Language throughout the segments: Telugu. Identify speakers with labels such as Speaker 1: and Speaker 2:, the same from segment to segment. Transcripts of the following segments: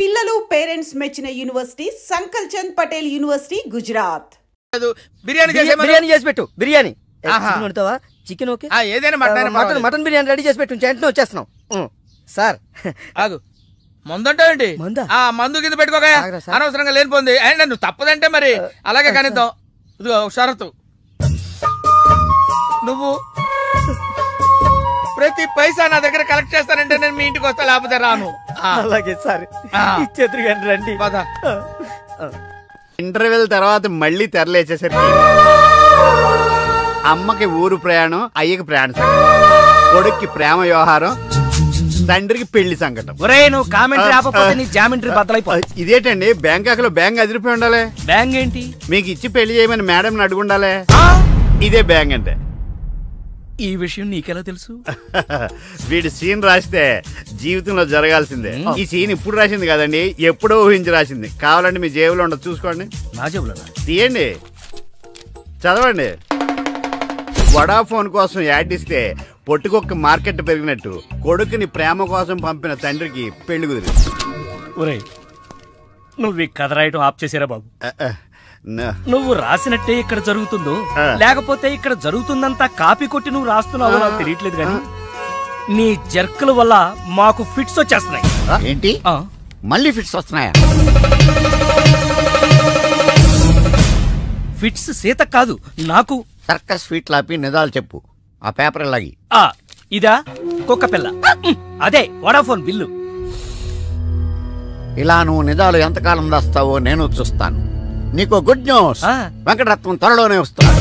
Speaker 1: పిల్లలు పేరెంట్స్ మెచ్చిన యూనివర్సిటీ సంకల్ చంద్ పటేల్ యూనివర్సిటీ గుజరాత్.
Speaker 2: బిర్యానీ చేసి పెట్టు. బిర్యానీ చికెన్ ఓకే, ఏదైనా మటన్ బిర్యానీ రెడీ చేసి పెట్టు. వెంటనే వచ్చేస్తున్నాం సార్.
Speaker 3: ఆగు, మందంటావేంటి? మందు కింద పెట్టుకోక అనవసరంగా లేనిపోంది. అండ్ నువ్వు తప్పదంటే మరి అలాగే కనిద్దాం. ఇదిగో షరతు, నువ్వు ప్రతి పైసా నా దగ్గర కలెక్ట్ చేస్తానంటే నేను మీ ఇంటికి వస్తా, లేకపోతే రాను.
Speaker 2: అలాగే సార్, ఇచ్చేద్దరు కానీ రండి.
Speaker 4: ఇంటర్వెల్ తర్వాత మళ్ళీ తెరలేచేసరికి అమ్మకి ఊరు ప్రయాణం, అయ్యకి ప్రయాణ సంకటం, కొడుక్కి ప్రేమ వ్యవహారం, తండ్రికి పెళ్లి సంకటం.
Speaker 2: నువ్వు కామెంటరీ ఆపకపోతే నీ జామెంట్రీ బద్దలైపోయి.
Speaker 4: ఇదేంటండి బ్యాంకాక్ లో బ్యాంక్ అదిరిపోయి ఉండాలి.
Speaker 2: బ్యాంక్ ఏంటి?
Speaker 4: మీకు ఇచ్చి పెళ్లి చేయమని మేడం అడుగుండాలి. ఇదే బ్యాంక్ అంటే.
Speaker 2: ఈ విషయం నీకెలా తెలుసు?
Speaker 4: వీడి సీన్ రాస్తే జీవితంలో జరగాల్సిందే. ఈ సీన్ ఇప్పుడు రాసింది కదండి, ఎప్పుడో ఊహించి రాసింది. కావాలంటే మీ జేబులో ఉండదు, చూసుకోండి.
Speaker 2: నా జేబులో
Speaker 4: తీయండి, చదవండి. వడాఫోన్ కోసం యాడ్ ఇస్తే పొట్టుకొక్క మార్కెట్ పెరిగినట్టు కొడుకుని ప్రేమ కోసం పంపిన తండ్రికి పెళ్లి కుదిరింది.
Speaker 2: నువ్వు ఈ కథ రాయటం ఆప్ చేసారా బాబు? నువ్వు రాసినట్టే ఇక్కడ జరుగుతుందో, లేకపోతే ఇక్కడ జరుగుతుందంతా కాపీ కొట్టి నువ్వు రాస్తున్నావో నాకు తెలియట్లేదు. కానీ నీ జర్కుల వల్ల మాకు ఫిట్స్ వచ్చేస్తున్నాయి.
Speaker 4: ఏంటి మళ్ళీ ఫిట్స్ వస్తున్నాయా?
Speaker 2: ఫిట్స్ సీత కాదు నాకు.
Speaker 4: సర్కస్ ఫీట్ లాపి నిజాలు చెప్పు. ఆ పేపర్ లాగి.
Speaker 2: ఇదా కుక్క పిల్ల, అదే వడాఫోన్ బిల్లు.
Speaker 4: ఇలా నువ్వు నిజాలు ఎంతకాలం దాస్తావో నేను చూస్తాను. నీకు గుడ్ న్యూస్, వెంకటరత్నం త్వరలోనే వస్తాడు.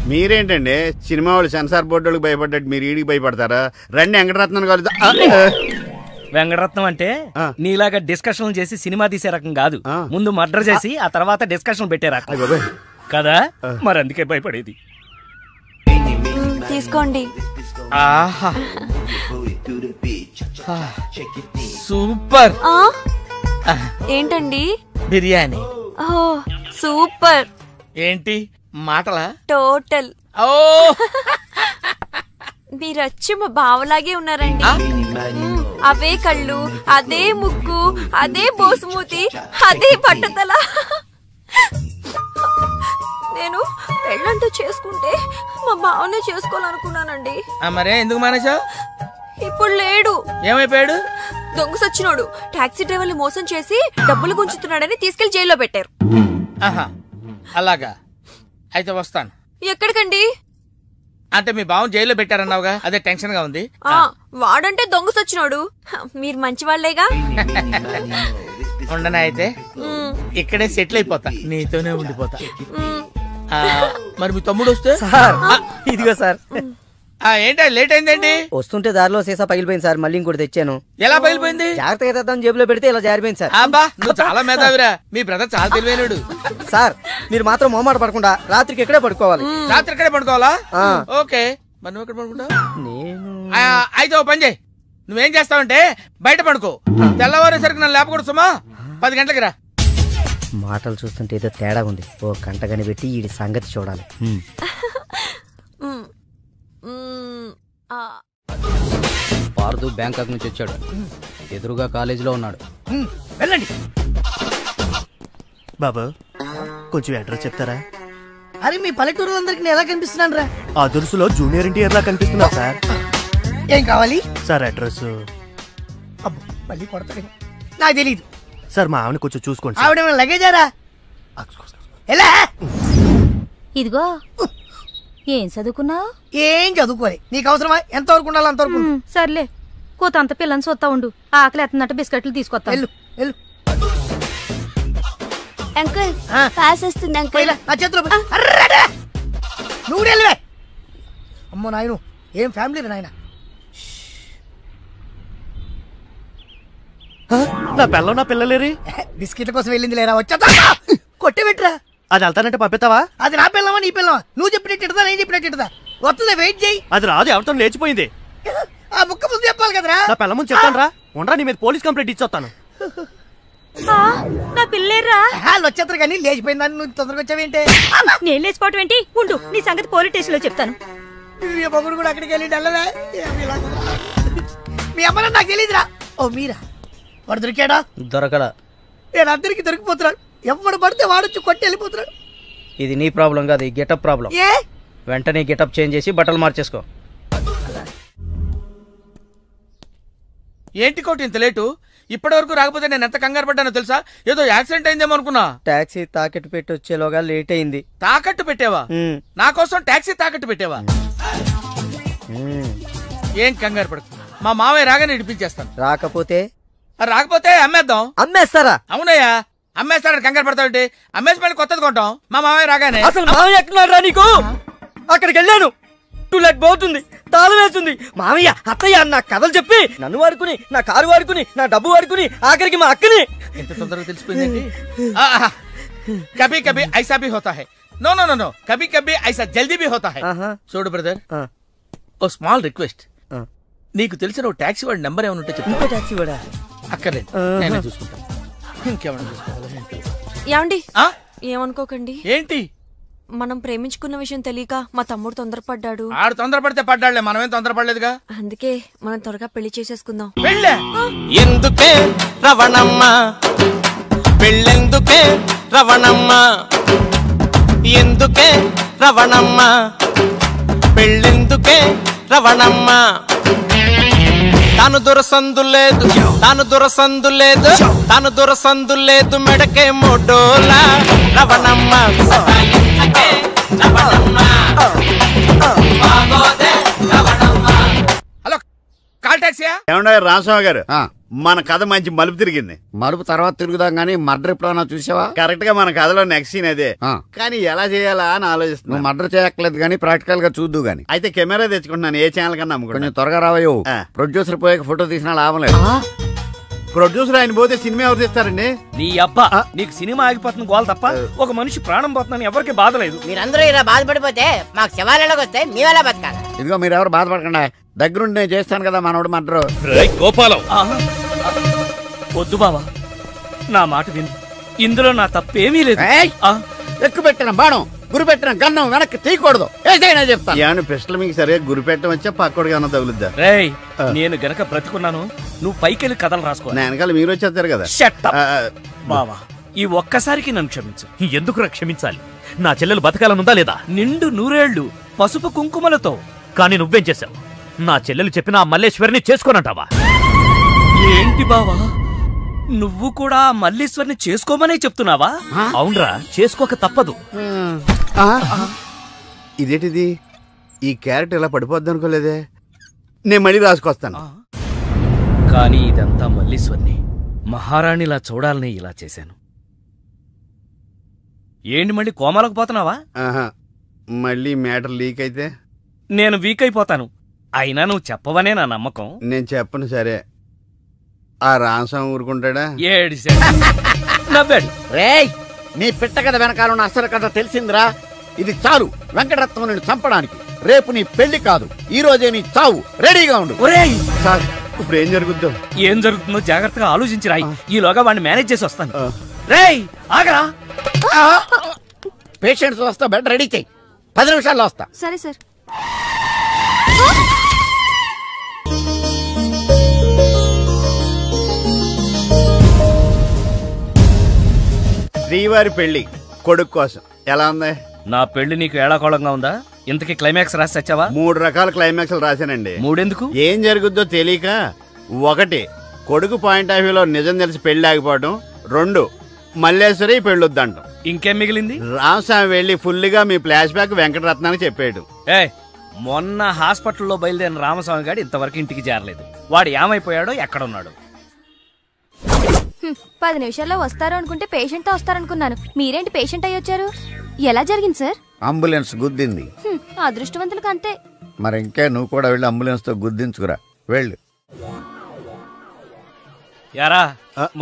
Speaker 4: మీరేంటండి సినిమా వాళ్ళు సెన్సార్ బోర్డు వాళ్ళకి భయపడ్డట్టు మీరు ఈడికి భయపడతారా? రండి వెంకటరత్నం కలుద్దా.
Speaker 2: వెంకటరత్నం అంటే నీలాగా డిస్కషన్ చేసి సినిమా తీసే రకం కాదు. ముందు మర్డర్ చేసి ఆ తర్వాత డిస్కషన్ పెట్టే రకం కదా. మరి అందుకే భయపడేది.
Speaker 5: తీసుకోండి.
Speaker 3: సూపర్.
Speaker 5: ఏంటండి?
Speaker 3: బిర్యానీ.
Speaker 5: సూపర్.
Speaker 3: ఏంటి మాటలా?
Speaker 5: టోటల్. మీరచ్చి మా బావలాగే ఉన్నారండి. అవే కళ్ళు, అదే ముక్కు, అదే బోసుమూతి, అదే పట్టుదల. నేను పెళ్ళంటూ చేసుకుంటే మా బావనే చేసుకోవాలనుకున్నానండి.
Speaker 3: మరే ఎందుకు మానేశావు?
Speaker 5: ఇప్పుడు లేడు.
Speaker 3: ఏమైపోయాడు?
Speaker 5: దొంగ సచ్చినోడు టాక్సీ డ్రైవర్ని మోసం చేసి డబ్బులు గుంచుతున్నాడని తీసుకెళ్లి జైల్లో పెట్టారు.
Speaker 3: అలాగా, అయితే వస్తాను.
Speaker 5: ఎక్కడికండి?
Speaker 3: అంటే మీ బావ జైల్లో పెట్టారన్నావుగా, అదే టెన్షన్ గా ఉంది.
Speaker 5: వాడంటే దొంగ సచ్చినోడు, మీరు మంచి వాళ్లేగా.
Speaker 3: ఉండనా అయితే ఇక్కడే సెటిల్ అయిపోతా, నీతోనే ఉండిపోతా. మరి మీ తమ్ముడు వస్తే?
Speaker 2: ఇదిగో సార్.
Speaker 3: ఏంటో లేట్ అయిందండి?
Speaker 2: వస్తుంటే దారిలో సీసా పగిలిపోయింది సార్, మళ్ళీ ఇంకోటి తెచ్చాను.
Speaker 3: ఎలా పగిలిపోయింది?
Speaker 2: జాగ్రత్తగా తెద్దాం జేబులో పెడితే ఇలా జారిపోయింది సార్.
Speaker 3: అబ్బా నువ్వు చాలా మేధావిరా, మీ బ్రదర్ చాలా తెలివైనడు.
Speaker 2: సార్ మీరు మాత్రం మొహమాట పడకుండా రాత్రికి ఎక్కడే పడుకోవాలి.
Speaker 3: రాత్రి ఎక్కడే పడుకోవాలా? ఓకే, మరి నువ్వు ఎక్కడ పడుకుంటావు? అయితే ఓ పని చేయి, నువ్వేం చేస్తావంటే బయట పడుకో, తెల్లవారేసరికి నన్ను లేపకూడదు సుమా. 10 గంటలకి రా.
Speaker 2: మాటలు చూస్తుంటే ఏదో తేడా ఉంది. ఓ గంట కనిపెట్టి ఈ సంగతి చూడాలి.
Speaker 6: పార్దు బ్యాంకాక్ నుంచి వచ్చాడు, ఎదురుగా కాలేజీలో ఉన్నాడు.
Speaker 2: వెళ్ళండి.
Speaker 7: బాబా కొంచెం అడ్రస్ చెప్తారా?
Speaker 2: అరే మీ పల్లెటూరులందరికి నేను ఎలా కనిపిస్తున్నాను రా?
Speaker 7: ఆ దురుసులో జూనియర్ ఎన్టీఆర్ లా కనిపిస్తున్నా సార్.
Speaker 2: ఏం కావాలి
Speaker 7: సార్? అడ్రస్.
Speaker 2: మళ్ళీ కొడతాడు, నాకు తెలీదు
Speaker 7: సార్. మా ఆవిడ కొంచెం చూసుకోండి.
Speaker 2: ఆవిడ లగేజారా? ఎలా?
Speaker 8: ఇదిగో ఏం చదువుకున్నావు?
Speaker 2: ఏం చదువుకోలే, నీకు అవసరమా? ఎంతవరకు ఉండాలి అంతవరకు.
Speaker 8: సర్లే, కోతంత పిల్లని చూస్తా ఉండు. ఆకలి ఎత్తున్నట్టు బిస్కెట్లు తీసుకొస్తా.
Speaker 5: అంకుల్ పాస్ వస్తుంది అంకుల్.
Speaker 2: నా చేతిలో నువ్వు అమ్మో నాయను, ఏం ఫ్యామిలీ నాయన.
Speaker 7: నా పిల్ల నా పిల్లలేరి
Speaker 2: బిస్కెట్ల కోసం వెళ్ళింది లేరా? వచ్చా కొట్టి పెట్టరా.
Speaker 7: అది వెళ్తానంటే పంపిస్తావా?
Speaker 2: అది నా పిల్లవా నీ పిల్లవా? నువ్వు చెప్పినట్టు నేను చెప్పినట్టు వస్తుందా? వెయిట్ చేయి.
Speaker 7: అది రాదు, ఎవరితో లేచిపోయింది.
Speaker 2: ఆ ముక్క ముందు చెప్పాలి కదరా.
Speaker 7: నా పిల్ల ముందు చెప్తాను రా. ఉండరా, నీ మీద పోలీస్ కంప్లైంట్ ఇచ్చొస్తాను.
Speaker 8: నా పిల్లేరా?
Speaker 2: వచ్చేస్తారు కానీ లేచిపోయిందని నువ్వు తొందరగా వచ్చావేంటే?
Speaker 8: నేను లేచిపోవటం ఏంటి? ఉండు, నీ సంగతి పోలీస్ స్టేషన్ లో చెప్తాను.
Speaker 2: మొగుడు కూడా అక్కడికి వెళ్ళి
Speaker 9: మీ అమ్మ నాకు తెలియదురా. ఓ మీరా? వాడు దొరికాడా?
Speaker 6: దొరకడా.
Speaker 9: నేను అందరికి దొరికిపోతున్నాడు. ఎవడు పడితే వాడొచ్చి కొట్టి వెళ్ళిపోతున్నాడు.
Speaker 6: ఇది నీ ప్రాబ్లం కాదు, ఈ గెటప్ ప్రాబ్లం.
Speaker 9: ఏ
Speaker 6: వెంటనే గెటప్ చేంజ్ చేసి బట్టలు మార్చేసుకో.
Speaker 3: ఏంటి కోటి ఇంత లేటు? ఇప్పటి వరకు రాకపోతే నేను ఎంత కంగారు పడ్డానో తెలుసా? ఏదో యాక్సిడెంట్ అయిందేమో అనుకున్నా.
Speaker 6: టాక్సీ తాకట్టు పెట్టి వచ్చేలోగా లేట్ అయింది.
Speaker 3: తాకట్టు పెట్టావా? నా కోసం టాక్సీ తాకట్టు పెట్టావా? ఏం కంగారు పడకు, మా మావయ్య రాగానే ఇడిపించేస్తాను.
Speaker 6: రాకపోతే
Speaker 3: అమ్మేద్దాం.
Speaker 6: అమ్మేస్తారా?
Speaker 3: అవునయ్యా, అమ్మేస్తాడని కంగారు పడతావుంటే అమ్మేసి మళ్ళీ కొత్తది కొంటాం. మా మావయ్య రాగానే.
Speaker 6: అసలు మావయ్య ఎక్కడున్నారా నీకు? అక్కడికి వెళ్ళాను, టూలెట్ పోతుంది, తాళం వేస్తుంది. మావయ్య అత్తయ్య నా కథలు చెప్పి నన్ను వాడుకుని, నా కారు వాడుకుని, నా డబ్బు వాడుకుని, ఆఖరికి మా అక్కని.
Speaker 3: ఎంత తొందరగా తెలిసిపోయిందండి. కభీ కభీ ఐసా భీ హోతా హై. నో నో నో నో, కభీ కభీ ఐసా జల్దీ భీ హోతా హై. చూడు బ్రదర్, ఓ స్మాల్ రిక్వెస్ట్. నీకు తెలిసిన ఓ టాక్సీ వాడి నెంబర్ ఏమైనా ఉంటే చెప్పు.
Speaker 6: టాక్సీ వాడా?
Speaker 3: అక్కర్లేదు, నేనే చూసుకుంటాను. ఇంకేమైనా చూసుకోవాలి.
Speaker 5: ఏమండి, ఏమనుకోకండి.
Speaker 3: ఏంటి?
Speaker 5: మనం ప్రేమించుకున్న విషయం తెలియక మా తమ్ముడు తొందరపడ్డాడు.
Speaker 3: ఆడు తొందరపడితే పడ్డాడులే, మనమేం తొందరపడలేదుగా.
Speaker 5: అందుకే మనం త్వరగా పెళ్లి చేసేసుకుందాం.
Speaker 3: పెళ్ళే?
Speaker 10: ఎందుకే రవణమ్మ పెళ్ళెందుకే రవణమ్మ, ఎందుకే రవణమ్మ పెళ్ళెందుకే రవణమ్మ. తాను దొరసందు లేదు, తాను దొరసందు లేదు, తాను దొరసందు లేదు, మెడకే మోడోలా రవణమ్మ.
Speaker 3: హలో, కాల్ టాక్సీయా?
Speaker 4: ఏమన్నా రామస్వామి గారు, మన కథ మంచి మలుపు తిరిగింది.
Speaker 11: మలుపు తర్వాత తిరుగుదాం గానీ మర్డర్ ఎప్పుడన్నా చూసావా?
Speaker 4: కరెక్ట్ గా మన కథలో నెక్స్ట్ సీన్ అదే, కానీ ఎలా చేయాలా అని ఆలోచిస్తున్నా.
Speaker 11: మర్డర్ చేయక్కర్లేదు గానీ ప్రాక్టికల్ గా చూద్దు గానీ.
Speaker 4: అయితే కెమెరా తెచ్చుకుంటున్నాను, ఏ ఛానల్ కన్నా అమ్ముకుంటా.
Speaker 11: కొంచెం త్వరగా రావయ్యో, ప్రొడ్యూసర్ పోయాక ఫోటో తీసినా లాభం లేదు.
Speaker 4: ప్రొడ్యూసర్ ఆయన పోతే సినిమా ఎవరు తీస్తారండి?
Speaker 2: నీ అబ్బా, నీకు సినిమా ఆగిపోతుంది గోల్ తప్ప ఒక మనిషి ప్రాణం పోతుందని ఎవరికి బాధ లేదు.
Speaker 9: మీరందరూ ఇలా బాధపడిపోతే మాకు శవాలలోకి వస్తే మీ వల్ల బతకాలి.
Speaker 11: ఇదిగో మీరు ఎవరు బాధపడకుండా, దగ్గరుండి నేను చేస్తాను కదా మనోడు మర్డర్.
Speaker 2: గోపాలం, వద్దు బావా, నా మాట విను, ఇందులో నా తప్పేమీ లేదు.
Speaker 11: ఎక్కువ పెట్టిన బాణం, గురి పెట్టిన గన్నం వెనక్కి తీయకూడదు, ఏదైనా చెప్తాను.
Speaker 4: ఏమన్నా పిస్టల్ మీకు సరిగా గురి పెట్టడం వచ్చా పక్కడికి అన్న తగులుద్దా?
Speaker 2: రేయ్, నేను గనక బ్రతుకున్నాను, నువ్వు పైకెళ్ళి కథలు రాసుకో.
Speaker 4: నా వెనకాల మీరు వచ్చేస్తారు కదా.
Speaker 2: బావా, ఈ ఒక్కసారికి నన్ను క్షమించు.
Speaker 12: ఎందుకు క్షమించాలి? నా చెల్లెలు బతకాలనుందా లేదా?
Speaker 2: నిండు 100 ఏళ్లు పసుపు కుంకుమలతో.
Speaker 12: కానీ నువ్వేం చేశావు? నా చెల్లెలు చెప్పిన ఆ మల్లేశ్వరిని చేసుకోనంటావా?
Speaker 2: ఏంటి బావా, నువ్వు కూడా మల్లీశ్వరిని చేసుకోమనే చెప్తున్నావా?
Speaker 12: అవునరా, చేసుకోక తప్పదు.
Speaker 4: ఇదేంటిది, ఈ క్యారెక్టర్ ఇలా పడిపోద్ది అనుకోలేదే. నేను మళ్ళీ రాసుకొస్తాను.
Speaker 2: కానీ ఇదంతా మల్లీశ్వరిని మహారాణిలా చూడాలని ఇలా చేశాను. ఏంటి మళ్ళీ కోమాలకు పోతున్నావా?
Speaker 4: మళ్ళీ మ్యాటర్ లీక్ అయితే
Speaker 2: నేను వీక్ అయిపోతాను. అయినా నువ్వు చెప్పవనే నా నమ్మకం.
Speaker 4: నేను చెప్పను. సరే, ఆ రామస్వామి ఊరుకుంటాడా?
Speaker 2: నవ్వాడు.
Speaker 11: రేయ్, నీ పిట్ట కథ వెనకాల ఉన్న అసలు కథ తెలిసిందిరా. ఇది చాలు వెంకటరత్నం నిన్ను చంపడానికి. రేపు నీ పెళ్లి కాదు, ఈ రోజే నీ చావు. రెడీగా ఉండు.
Speaker 4: సార్, ఇప్పుడు ఏం జరుగుతుందో?
Speaker 2: ఏం జరుగుతుందో జాగ్రత్తగా ఆలోచించి రాయి. ఈలోగా వాడిని మేనేజ్ చేసి వస్తాను. రేయ్, ఆగరా.
Speaker 11: పేషెంట్స్ వస్తా, బెడ్ రెడీ చెయ్యి. 10 నిమిషాల్లో వస్తా.
Speaker 5: సరే సార్.
Speaker 4: శ్రీవారి పెళ్లి కొడుకు కోసం ఎలా ఉంది?
Speaker 2: నా పెళ్లి నీకు ఏడాకోళంగా ఉందా? ఇంతకీ క్లైమాక్స్ రాసి వచ్చావా?
Speaker 4: 3 రకాల క్లైమాక్స్ రాశానండి.
Speaker 2: 3 ఎందుకు?
Speaker 4: ఏం జరుగుద్దో తెలియక. 1, కొడుకు పాయింట్ ఆఫ్ వ్యూలో నిజం తెలిసి పెళ్లి ఆగిపోవడం. 2, మల్లేశ్వరి పెళ్ళొద్దంటాం.
Speaker 2: ఇంకేం మిగిలింది?
Speaker 4: రామస్వామి వెళ్లి ఫుల్ గా మీ ఫ్లాష్ బ్యాక్ వెంకటరత్నానికి చెప్పాడు.
Speaker 2: మొన్న హాస్పిటల్లో బయలుదేరిన రామస్వామి గారు ఇంతవరకు ఇంటికి చేరలేదు. వాడు ఏమైపోయాడో, ఎక్కడున్నాడు?
Speaker 13: 10 నిమిషాల్లో వస్తారు అనుకుంటే పేషెంట్ తో వస్తారనుకున్నాను. మీరేంటి పేషెంట్ అయ్యి వచ్చారు? ఎలా జరిగింది సార్?
Speaker 11: అంబులెన్స్ గుద్దింది.
Speaker 13: అదృష్టవంతులకు అంతే.
Speaker 11: మరి ఇంకే నువ్వు కూడా వెళ్ళి అంబులెన్స్ తో గుద్దించుకురా. వెళ్ళు.
Speaker 2: యారా,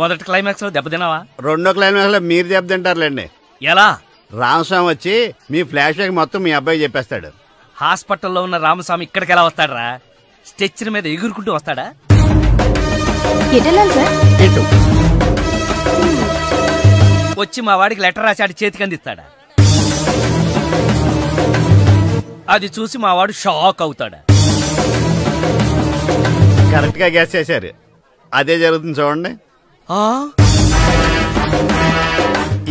Speaker 2: మొదటి క్లైమాక్స్ లో దెబ్బతిన్నావా?
Speaker 4: 2వ క్లైమాక్స్ లో మీరు దెబ్బతింటారులేండి.
Speaker 2: ఎలా?
Speaker 4: రామస్వామి వచ్చి మీ ఫ్లాష్ బ్యాక్ మొత్తం మీ అబ్బాయి చెప్పేస్తాడు.
Speaker 2: హాస్పిటల్లో ఉన్న రామస్వామి ఇక్కడికి ఎలా వస్తాడరా? స్ట్రెచ్చర్ మీద ఎగురుకుంటూ వస్తాడా? వచ్చి మా వాడికి లెటర్ రాసి చేతికి అందిస్తాడా? అది చూసి మా వాడు షాక్ అవుతాడా?
Speaker 4: కరెక్ట్ గా గ్యాస్ చేశారు. అదే జరుగుతుంది చూడండి.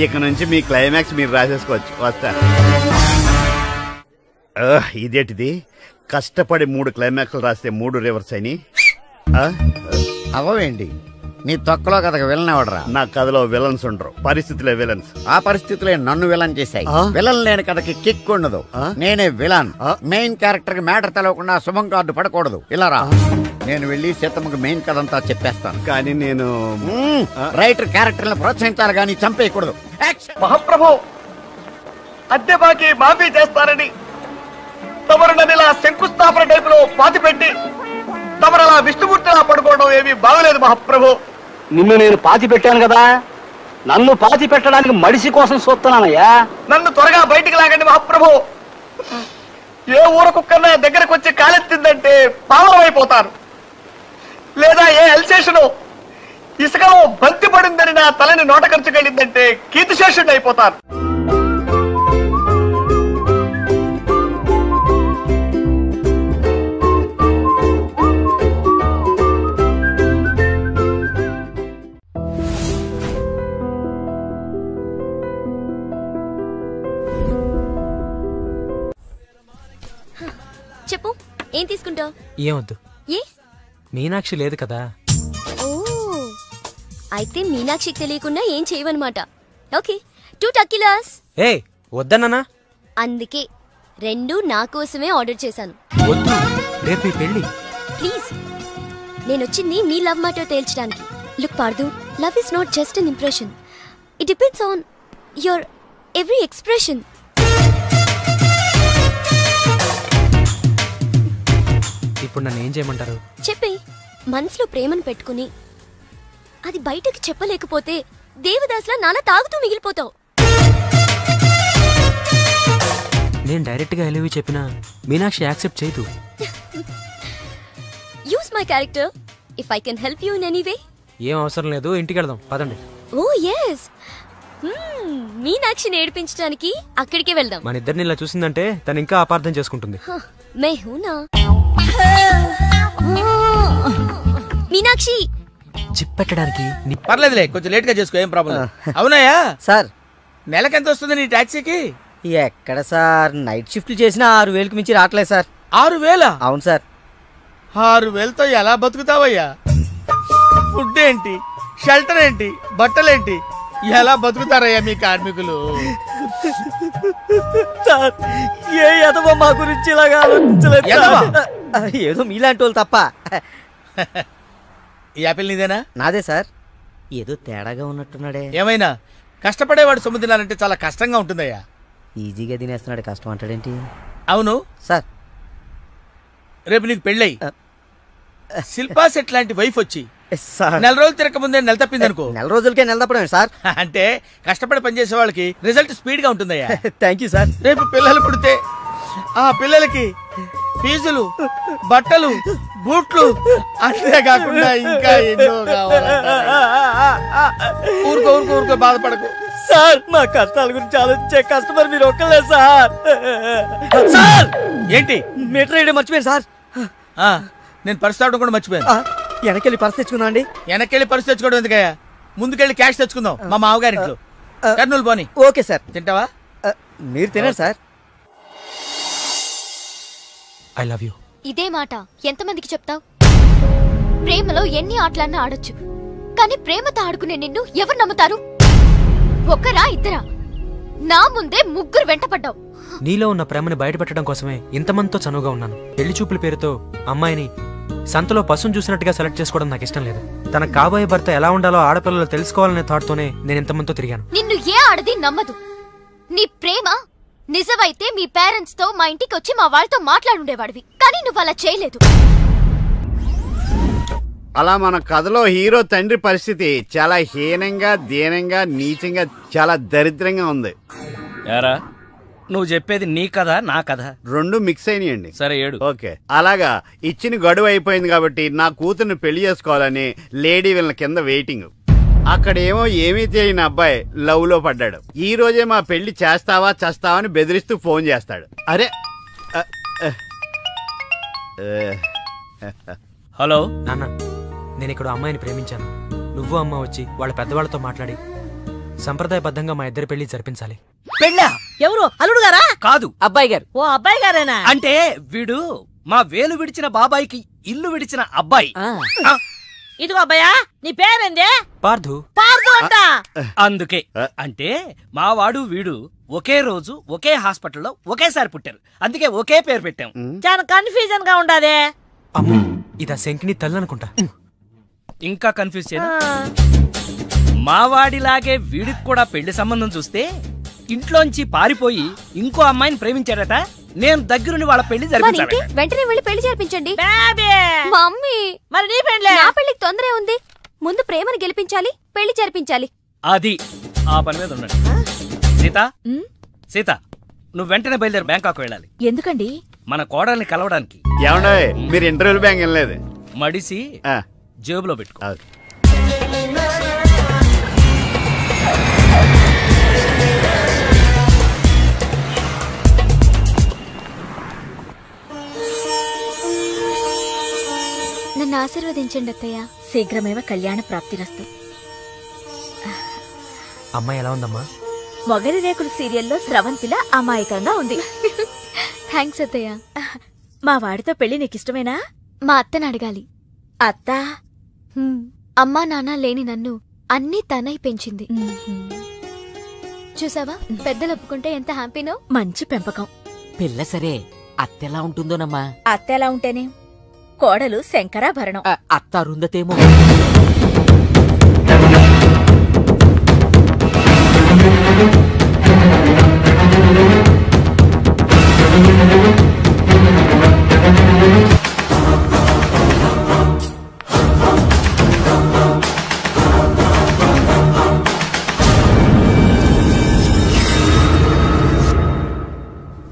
Speaker 4: ఇక నుంచి మీ క్లైమాక్స్ మీరు రాసేసుకోవచ్చు. వస్తా. ఇదేంటిది, కష్టపడి 3 క్లైమాక్స్లు రాస్తే 3 రివర్స్ అయినాయి.
Speaker 11: అవేంటి నీ తొక్కలో కథకు విలన్ ఎవడరా?
Speaker 4: నా కథలో విలన్స్ ఉండరు, పరిస్థితులే విలన్స్.
Speaker 11: ఆ పరిస్థితులే నన్ను విలన్ చేశాయి. విలన్ లేని కథకి కిక్ ఉండదు. నేనే విలన్. మెయిన్ క్యారెక్టర్ కి మ్యాటర్ తెలవకుండా శుభం కార్డు పడకూడదు. ఇలా రా, నేను వెళ్ళి సీతమ్మకి మెయిన్ కథ అంతా చెప్పేస్తాను.
Speaker 4: కానీ నేను
Speaker 11: రైటర్ క్యారెక్టర్ని ప్రోత్సహించాలి కానీ చంపేయకూడదు.
Speaker 14: మహాప్రభు, అద్దె బాకీ మాఫీ చేస్తారని తమరు నన్ను ఇలా శంకుస్థాపన టైపులో పాతి పెట్టి తమరు అలా విష్ణుమూర్తిలా పడుకోవడం ఏమీ బాగలేదు మహాప్రభు.
Speaker 15: నిన్ను నేను పాతి పెట్టాను కదా, నన్ను పాతి పెట్టడానికి మడిసి కోసం చూస్తున్నానయ్యా.
Speaker 14: నన్ను త్వరగా బయటికి లాగండి మహాప్రభు. ఏ ఊర కుక్కన్నా దగ్గరకు వచ్చి కాలెత్తిందంటే పావనమైపోతాను. లేదా ఏ ఎల్సేషను ఇసుకలో బంతి పడిందని నా తలని నోట ఖర్చుకెళ్ళిందంటే కీర్తిశేషుడు అయిపోతాను.
Speaker 13: చెప్పు, ఏం తీసుకుంటావు?
Speaker 16: ఏమొద్దు.
Speaker 13: ఏ?
Speaker 16: మీనాక్షి లేదు కదా.
Speaker 13: ఓ, అయితే మీనాక్షికి తెలియకుండా ఏం చేయవన్నమాట. ఓకే, 2 టకీలాస్.
Speaker 16: ఏ వద్దన్నానా?
Speaker 13: అందుకే 2 నా కోసమే ఆర్డర్ చేశాను.
Speaker 16: వద్దు, రేపు ఈ పెళ్లి.
Speaker 13: ప్లీజ్, నేనొచ్చింది మీ లవ్ మ్యాటర్ తేల్చడానికి. Look Pardhu, love is not just an impression. It depends on your every expression.
Speaker 16: ఇప్పుడు నన్ను ఏం చేయమంటారు?
Speaker 13: చెప్పే. మనసులో ప్రేమను పెట్టుకుని అది బయటకు చెప్పలేకపోతే దేవదాస్లా నాన్న తాగుతూ మిగిలిపోతావు.
Speaker 16: నేను డైరెక్ట్ గా ఎలివి చెప్పినా మీనాక్షి యాక్సెప్ట్ చేయదు.
Speaker 13: Use my character if I can help you in any way.
Speaker 16: ఏం అవసరం లేదు, ఇంటికి వెళ్దాం పదండి.
Speaker 13: ఓ ఎస్, మీనాక్షిని ఏడిపించడానికి అక్కడికే వెళ్దాం.
Speaker 16: మన ఇద్దరిని ఇలా చూసిందంటే తను ఇంకా అపార్థం చేసుకుంటుంది.
Speaker 13: మే హూనా మీనాక్షి
Speaker 16: జిప్ పెట్టడానికి.
Speaker 3: పర్లేదులే, కొంచెం లేట్ గా చేసుకో, ఏం ప్రాబ్లం. అవునాయా
Speaker 6: సార్,
Speaker 3: నెలకెంత వస్తుంది నీ టాక్సీకి?
Speaker 6: ఎక్కడ సార్, నైట్ షిఫ్ట్లు చేసినా 6,000కి మించి రావట్లేదు సార్.
Speaker 3: 6,000?
Speaker 6: అవును సార్.
Speaker 3: 6,000తో ఎలా బతుకుతావయ్యా? ఫుడ్ ఏంటి, షెల్టర్ ఏంటి, బట్టలేంటి, ఎలా బతుకుతారయ్యా మీ కార్మికులు?
Speaker 6: సార్, ఏ ఎదవ మా గురించి ఇలాగా ఆలోచించలేదు. ఏదో మీలాంటి వాళ్ళు తప్ప.
Speaker 3: ఈ యాపిల్ నీదేనా?
Speaker 6: నాదే సార్. ఏదో తేడాగా ఉన్నట్టున్నాడే.
Speaker 3: ఏమైనా కష్టపడేవాడు సొమ్ము తినాలంటే చాలా కష్టంగా ఉంటుందయ్యా.
Speaker 6: ఈజీగా తినేస్తున్నాడు, కష్టం అంటాడేంటి?
Speaker 3: అవును
Speaker 6: సార్,
Speaker 3: రేపు నీకు పెళ్ళయి శిల్పా సెట్ లాంటి వైఫ్ వచ్చి 4 రోజులు తిరగక ముందే నెల తప్పింది అనుకో.
Speaker 6: 4 రోజులకే నెల తప్పడం సార్.
Speaker 3: అంటే కష్టపడి పనిచేసే వాళ్ళకి రిజల్ట్ స్పీడ్ గా ఉంటుందయ్యా.
Speaker 6: Thank you sir.
Speaker 3: రేపు పిల్లలు పుడితే ఆ పిల్లలకి ఫీజులు, బట్టలు, బూట్లు, అంతేకాకుండా ఇంకా ఎన్నో కావాలి. ఊరుకో ఊరుకో ఊరుకో, బాధపడకు
Speaker 6: సార్. మా కష్టాల గురించి ఆలోచించే కస్టమర్ మీరు ఒక్కలే సార్. సార్,
Speaker 3: ఏంటి?
Speaker 6: మీటర్ వేయడం మర్చిపోయాను సార్.
Speaker 3: నేను పర్స్ తావడం కూడా మర్చిపోయాను.
Speaker 6: వెనకెళ్ళి పర్స్ తెచ్చుకుందాం అండి.
Speaker 3: వెనకెళ్ళి పర్స్ తెచ్చుకోవడం ఎందుకయ్యా? ముందుకెళ్ళి క్యాష్ తెచ్చుకుందాం మా మామగారింట్లో. కర్నూలు పోనీ.
Speaker 6: Okay sir.
Speaker 3: తింటావా?
Speaker 6: మీరు తినారు సార్.
Speaker 16: I love you.
Speaker 13: ఇదే మాట ఎంతమందికి చెప్తావు? ప్రేమలో ఎన్ని ఆటలన్నా ఆడొచ్చు, కానీ ప్రేమతో ఆడుకునే నిన్ను ఎవరు నమ్ముతారు? ఒక్కరా ఇద్దరా? నా ముందే 3 వెంటపడ్డావు.
Speaker 16: నీలో ఉన్న ప్రేమని బయటపెట్టడం కోసమే ఇంతమందితో చనువుగా ఉన్నాను. పెళ్లి చూపుల పేరుతో అమ్మాయిని సంతలో పశువును చూసినట్టుగా సెలెక్ట్ చేసుకోవడం నాకు ఇష్టం లేదు. తన కాబోయే భర్త ఎలా ఉండాలో ఆడపిల్లలు తెలుసుకోవాలనే థాట్తోనే నేను ఇంతమందితో తిరిగాను.
Speaker 13: నిన్ను ఏ ఆడది నమ్మదు. నీ ప్రేమ నిజమైతే మీ పేరెంట్స్ తో మా ఇంటికి వచ్చి మా వాళ్ళతో మాట్లాడుండేవాడివి, కానీ నువ్వు అలా చేయలేదు.
Speaker 4: అలా మన కథలో హీరో తండ్రి పరిస్థితి చాలా హీనంగా, దీనంగా, నీచంగా, చాలా దరిద్రంగా ఉంది.
Speaker 2: యారా, నువ్వు చెప్పేది నీ కథ నా కథ?
Speaker 4: 2 మిక్స్ అయినాయండి.
Speaker 2: సరే, 7.
Speaker 4: ఓకే. అలాగా ఇచ్చిన గడువు అయిపోయింది కాబట్టి నా కూతుర్ని పెళ్లి చేసుకోవాలని లేడీ వీళ్ళ కింద వెయిటింగ్. అక్కడేమో ఏమీ తెలియని అబ్బాయి లవ్ లో పడ్డాడు. ఈ రోజే మా పెళ్లి చేస్తావా చేస్తావా అని బెదిరిస్తూ ఫోన్ చేస్తాడు. అరే
Speaker 2: హలో
Speaker 16: నాన్న, నేను ఇక్కడ అమ్మాయిని ప్రేమించాను. నువ్వు అమ్మ వచ్చి వాళ్ళ పెద్దవాళ్ళతో మాట్లాడి సంప్రదాయబద్ధంగా మా ఇద్దరి పెళ్లి జరిపించాలి.
Speaker 17: పెళ్ళా? ఎవరు? అల్లుడు గారా?
Speaker 2: కాదు,
Speaker 17: అబ్బాయి గారు. ఓ అబ్బాయి గారేనా?
Speaker 2: అంటే వీడు మా వేలు విడిచిన బాబాయికి ఇల్లు విడిచిన అబ్బాయి.
Speaker 17: ఇదిగో అబ్బాయా, నీ పేరేందే?
Speaker 16: పార్థు.
Speaker 17: పార్థు అంట.
Speaker 2: అందుకే అంటే మా వాడు వీడు ఒకే రోజు ఒకే హాస్పిటల్లో ఒకేసారి పుట్టారు, అందుకే ఒకే పేరు పెట్టాం.
Speaker 17: చాలా కన్ఫ్యూజన్ గా ఉండాదే.
Speaker 16: అమ్మో, ఇదా శంకిని తల్లి అనుకుంటా.
Speaker 2: ఇంకా కన్ఫ్యూజ్ చేయను. మా వాడిలాగే వీడికి కూడా పెళ్లి సంబంధం చూస్తే ఇంట్లోంచి పారిపోయి ఇంకో అమ్మాయిని ప్రేమించాడట. నేను దగ్గరుండి వాళ్ళ పెళ్లి జరిపించాలి.
Speaker 13: వెంటనే వెళ్ళి పెళ్లి జరిపించండి.
Speaker 5: మమ్మీ,
Speaker 13: మరి నీ పెళ్లి? నా పెళ్లికి తొందరే ఉంది. ముందు ప్రేమను గెలిపించాలి, పెళ్లి జరిపించాలి.
Speaker 2: అది ఆ పని మీద ఉండండి. సీత, సీత, నువ్వు వెంటనే బయలుదేరి బ్యాంకాక్ వెళ్ళాలి.
Speaker 13: ఎందుకండి?
Speaker 2: మన కోడల్ని కలవడానికి.
Speaker 4: ఏమన్నా మీరు ఇంటర్వ్యూలు బ్యాంక్ వెళ్ళలేదు?
Speaker 2: మడిసి జేబులో పెట్టుకో.
Speaker 13: నన్ను ఆశీర్వదించండి అత్తయ్య. శీఘ్రమేవ కళ్యాణ ప్రాప్తిరస్తు.
Speaker 16: అమ్మాయి ఎలా ఉందమ్మా?
Speaker 13: మొగలి రేకులు సీరియల్లో స్రవంతిలా అమాయకంగా ఉంది. థ్యాంక్స్ అత్తయ్య. మా వాడితో పెళ్లి నీకిష్టమేనా? మా అత్తని అడగాలి. అత్త? అమ్మా నాన్న లేని నన్ను అన్నీ తనై పెంచింది. చూసావా, పెద్దలు ఒప్పుకుంటే ఎంత హ్యాపీనో. మంచి పెంపకం.
Speaker 17: పిల్ల సరే, అత్తెలా ఉంటుందోనమ్మా?
Speaker 13: అత్త ఎలా ఉంటేనే, కోడలు శంకరాభరణం.
Speaker 17: అత్త అరుందతేమో.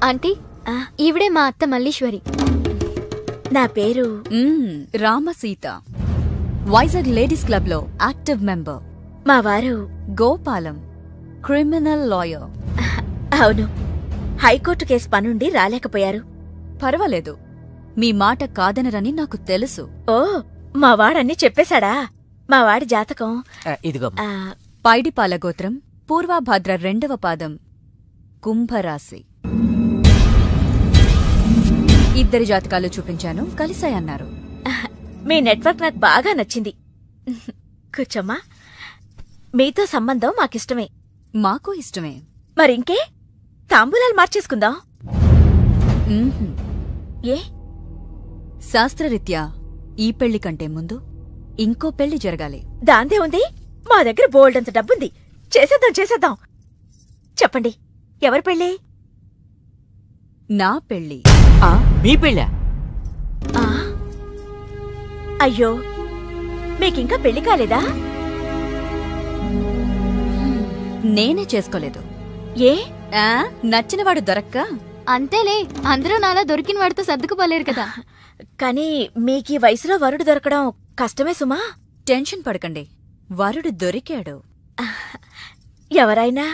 Speaker 13: ఆంటీ, ఈవిడే మా అత్త మల్లీశ్వరి. నా పేరు
Speaker 18: రామసీత. వైజాగ్ లేడీస్ క్లబ్ లో యాక్టివ్ మెంబర్.
Speaker 13: మా వారు
Speaker 18: గోపాలం, క్రిమినల్ లాయర్.
Speaker 13: అవును, హైకోర్టు కేసు పనుండి రాలేకపోయారు.
Speaker 18: పర్వాలేదు, మీ మాట కాదనరని నాకు తెలుసు.
Speaker 13: ఓ, మా వాడన్నీ చెప్పేశాడా? మా వాడి జాతకం
Speaker 17: ఇదిగో.
Speaker 18: పైడిపాల గోత్రం, పూర్వభాద్ర 2వ పాదం, కుంభరాశి. ఇద్దరి జాతకాలు చూపించాను, కలిసాయన్నారు.
Speaker 13: మీ నెట్వర్క్ నాకు బాగా నచ్చింది. కూర్చోమ్మా. మీతో సంబంధం మాకిష్టమే.
Speaker 18: మాకు ఇష్టమే.
Speaker 13: మరింకే, తాంబూలాలు మార్చేసుకుందాం. ఏ?
Speaker 18: శాస్త్రరీత్యా ఈ పెళ్లి కంటే ముందు ఇంకో పెళ్లి జరగాలి.
Speaker 13: దాందే ఉంది, మా దగ్గర బోల్డంత డబ్బుంది. చేసేద్దాం చేసేద్దాం. చెప్పండి, ఎవరి పెళ్ళి?
Speaker 18: నా పెళ్లి.
Speaker 17: మీ పెళ్ళా?
Speaker 13: అయ్యో, మీకింకా పెళ్లి కాలేదా?
Speaker 18: నేనే చేసుకోలేదు.
Speaker 13: ఏ?
Speaker 18: నచ్చినవాడు దొరక్క?
Speaker 13: అంతేలే, అందరూ నాలా దొరికిన వాడితో సర్దుకుపోలేరు కదా. కానీ మీకీ వయసులో వరుడు దొరకడం కష్టమే సుమా.
Speaker 18: టెన్షన్ పడకండి, వరుడు దొరికాడు.
Speaker 13: ఎవరైనా?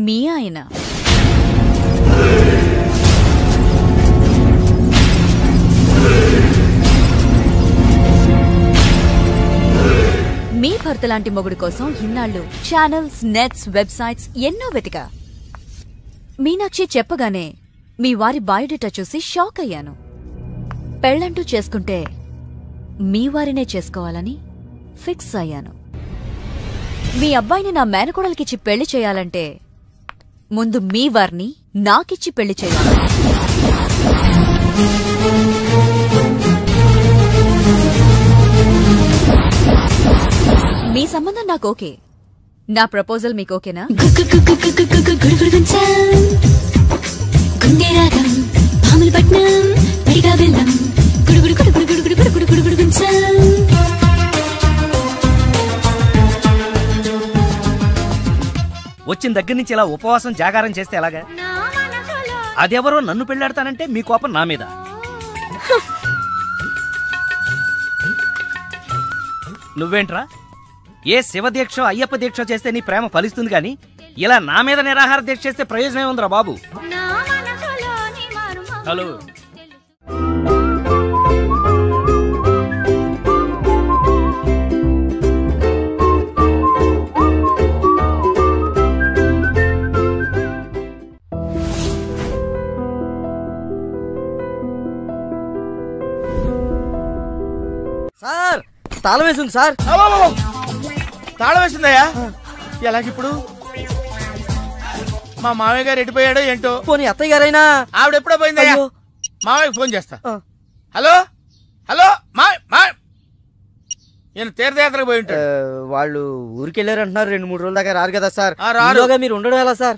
Speaker 18: మీ ఆయన. మీ భర్త లాంటి మొగుడు కోసం ఇన్నాళ్ళు ఛానల్స్, నెట్స్, వెబ్సైట్స్ ఎన్నో వెతికా. మీనాక్షి చెప్పగానే మీ వారి బయోడేటా చూసి షాక్ అయ్యాను. పెళ్ళంటూ చేసుకుంటే మీ వారినే చేసుకోవాలని ఫిక్స్ అయ్యాను. మీ అబ్బాయిని నా మేనకోడలికిచ్చి పెళ్లి చేయాలంటే ముందు మీ వారిని నాకిచ్చి పెళ్లి చేయాలి. మీ సంబంధం నాకు ఓకే. నా ప్రపోజల్ మీకు ఓకేనా?
Speaker 2: వచ్చిన దగ్గర నుంచి ఇలా ఉపవాసం జాగారం చేస్తే ఎలాగా? అదెవరో నన్ను పెళ్ళాడతానంటే మీ కోపం నా మీద. నువ్వేంట్రా, ఏ శివదీక్ష అయ్యప్ప దీక్ష చేస్తే నీ ప్రేమ ఫలిస్తుంది గాని ఇలా నా మీద నిరాహార దీక్ష చేస్తే ప్రయోజనం ఏముందిరా బాబు? హలో,
Speaker 6: తాళం వేసింది సార్.
Speaker 3: తాళం వేసిందయ్యా? ఎలాగిప్పుడు? మా మామయ్య గారు ఎటుపోయాడో ఏంటో.
Speaker 6: పోనీ అత్తయ్య గారైనా?
Speaker 3: ఆవిడ ఎప్పుడో పోయిందయ్యా. మామయ్య ఫోన్ చేస్తా. హలో హలో నేను తీర్థయాత్రకు పోయి ఉంటాడు.
Speaker 6: వాళ్ళు ఊరికెళ్ళారు అంటున్నారు. 2-3 రోజుల దాకా రారు కదా సార్.
Speaker 3: రారుగా
Speaker 6: మీరు ఉండడం ఎలా సార్?